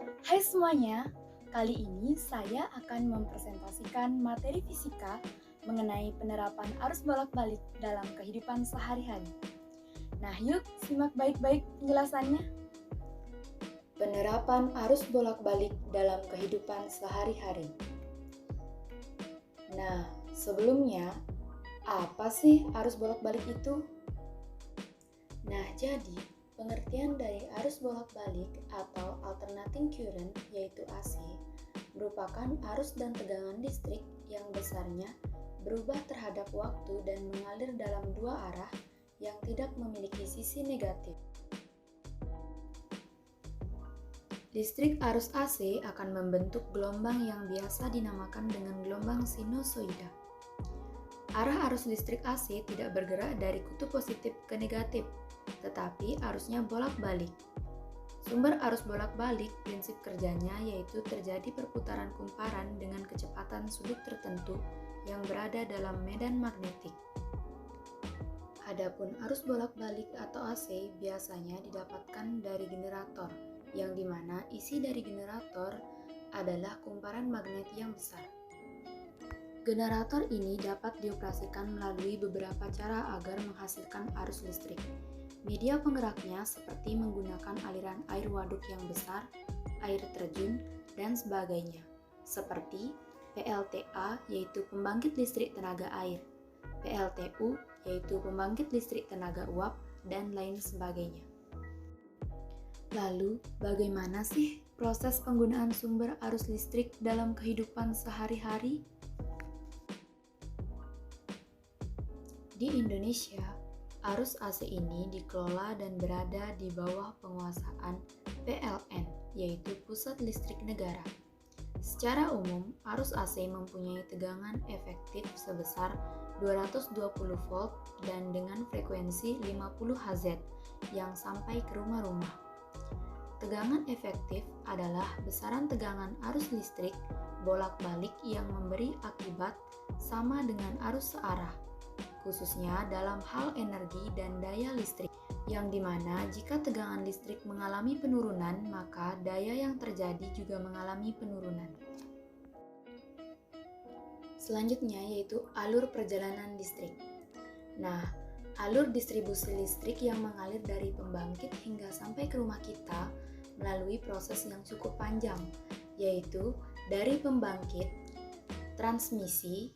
Hai semuanya, kali ini saya akan mempresentasikan materi fisika mengenai penerapan arus bolak-balik dalam kehidupan sehari-hari. Nah, yuk simak baik-baik penjelasannya. Penerapan arus bolak-balik dalam kehidupan sehari-hari. Nah, sebelumnya, apa sih arus bolak-balik itu? Nah, jadi pengertian dari arus bolak-balik atau alternating current yaitu AC merupakan arus dan tegangan listrik yang besarnya berubah terhadap waktu dan mengalir dalam dua arah yang tidak memiliki sisi negatif. Listrik arus AC akan membentuk gelombang yang biasa dinamakan dengan gelombang sinusoida. Arah arus listrik AC tidak bergerak dari kutub positif ke negatif, tetapi arusnya bolak-balik. Sumber arus bolak-balik prinsip kerjanya yaitu terjadi perputaran kumparan dengan kecepatan sudut tertentu yang berada dalam medan magnetik. Adapun arus bolak-balik atau AC biasanya didapatkan dari generator, yang dimana isi dari generator adalah kumparan magnet yang besar. Generator ini dapat dioperasikan melalui beberapa cara agar menghasilkan arus listrik. Media penggeraknya seperti menggunakan aliran air waduk yang besar, air terjun, dan sebagainya, seperti PLTA yaitu pembangkit listrik tenaga air, PLTU yaitu pembangkit listrik tenaga uap, dan lain sebagainya. Lalu, bagaimana sih proses penggunaan sumber arus listrik dalam kehidupan sehari-hari? Di Indonesia, arus AC ini dikelola dan berada di bawah penguasaan PLN, yaitu Pusat Listrik Negara. Secara umum, arus AC mempunyai tegangan efektif sebesar 220 volt dan dengan frekuensi 50 Hz yang sampai ke rumah-rumah. Tegangan efektif adalah besaran tegangan arus listrik bolak-balik yang memberi akibat sama dengan arus searah, khususnya dalam hal energi dan daya listrik, yang dimana jika tegangan listrik mengalami penurunan, maka daya yang terjadi juga mengalami penurunan. Selanjutnya yaitu alur perjalanan listrik. Nah, alur distribusi listrik yang mengalir dari pembangkit hingga sampai ke rumah kita melalui proses yang cukup panjang, yaitu dari pembangkit, transmisi,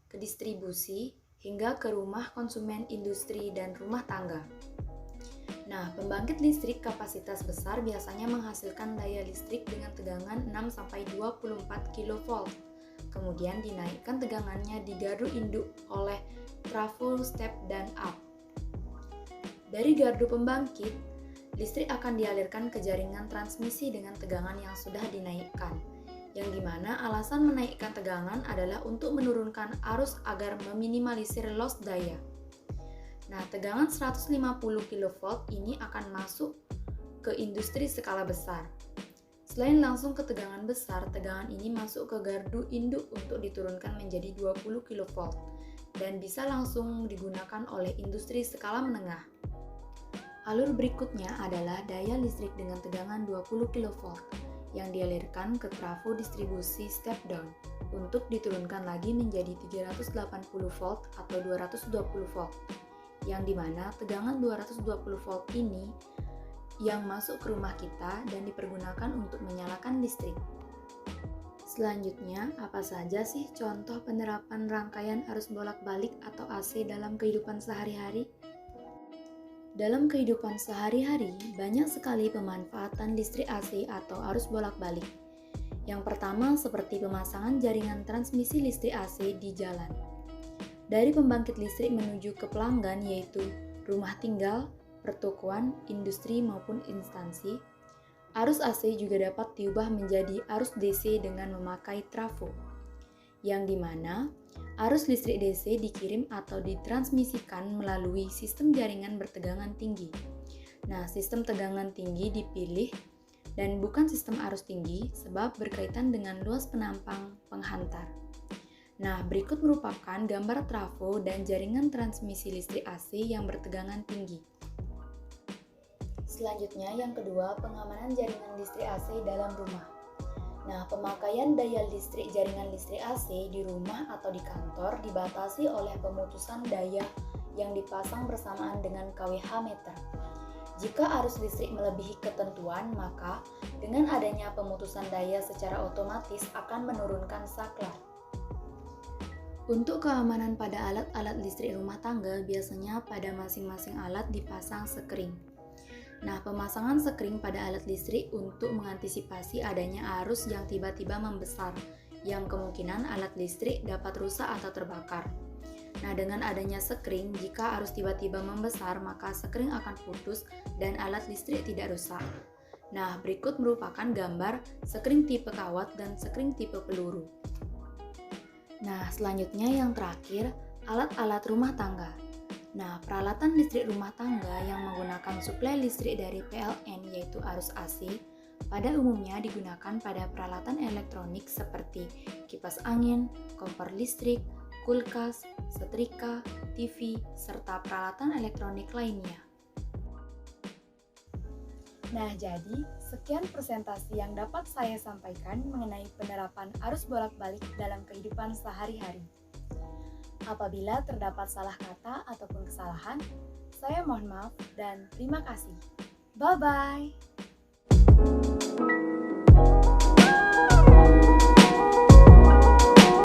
ke distribusi, hingga ke rumah konsumen industri dan rumah tangga. Nah, pembangkit listrik kapasitas besar biasanya menghasilkan daya listrik dengan tegangan 6-24 kV. Kemudian dinaikkan tegangannya di gardu induk oleh trafo step dan up. Dari gardu pembangkit, listrik akan dialirkan ke jaringan transmisi dengan tegangan yang sudah dinaikkan, yang dimana alasan menaikkan tegangan adalah untuk menurunkan arus agar meminimalisir loss daya. Nah, tegangan 150 kV ini akan masuk ke industri skala besar. Selain langsung ke tegangan besar, tegangan ini masuk ke gardu induk untuk diturunkan menjadi 20 kV dan bisa langsung digunakan oleh industri skala menengah. Alur berikutnya adalah daya listrik dengan tegangan 20 kV yang dialirkan ke trafo distribusi step down untuk diturunkan lagi menjadi 380 volt atau 220 volt, yang dimana tegangan 220 volt ini yang masuk ke rumah kita dan dipergunakan untuk menyalakan listrik. Selanjutnya, apa saja sih contoh penerapan rangkaian arus bolak-balik atau AC dalam kehidupan sehari-hari? Dalam kehidupan sehari-hari, banyak sekali pemanfaatan listrik AC atau arus bolak-balik. Yang pertama seperti pemasangan jaringan transmisi listrik AC di jalan. Dari pembangkit listrik menuju ke pelanggan yaitu rumah tinggal, pertokoan, industri maupun instansi. Arus AC juga dapat diubah menjadi arus DC dengan memakai trafo, yang dimana arus listrik DC dikirim atau ditransmisikan melalui sistem jaringan bertegangan tinggi. Nah, sistem tegangan tinggi dipilih dan bukan sistem arus tinggi sebab berkaitan dengan luas penampang penghantar. Nah, berikut merupakan gambar trafo dan jaringan transmisi listrik AC yang bertegangan tinggi. Selanjutnya yang kedua, pengamanan jaringan listrik AC dalam rumah. Nah, pemakaian daya listrik jaringan listrik AC di rumah atau di kantor dibatasi oleh pemutusan daya yang dipasang bersamaan dengan kWh meter. Jika arus listrik melebihi ketentuan, maka dengan adanya pemutusan daya secara otomatis akan menurunkan saklar. Untuk keamanan pada alat-alat listrik rumah tangga, biasanya pada masing-masing alat dipasang sekring. Nah, pemasangan sekring pada alat listrik untuk mengantisipasi adanya arus yang tiba-tiba membesar, yang kemungkinan alat listrik dapat rusak atau terbakar. Nah, dengan adanya sekring, jika arus tiba-tiba membesar, maka sekring akan putus dan alat listrik tidak rusak. Nah, berikut merupakan gambar sekring tipe kawat dan sekring tipe peluru. Nah, selanjutnya yang terakhir, alat-alat rumah tangga. Nah, peralatan listrik rumah tangga yang menggunakan suplai listrik dari PLN yaitu arus AC, pada umumnya digunakan pada peralatan elektronik seperti kipas angin, kompor listrik, kulkas, setrika, TV, serta peralatan elektronik lainnya. Nah, jadi sekian presentasi yang dapat saya sampaikan mengenai penerapan arus bolak-balik dalam kehidupan sehari-hari. Apabila terdapat salah kata ataupun kesalahan, saya mohon maaf dan terima kasih. Bye-bye!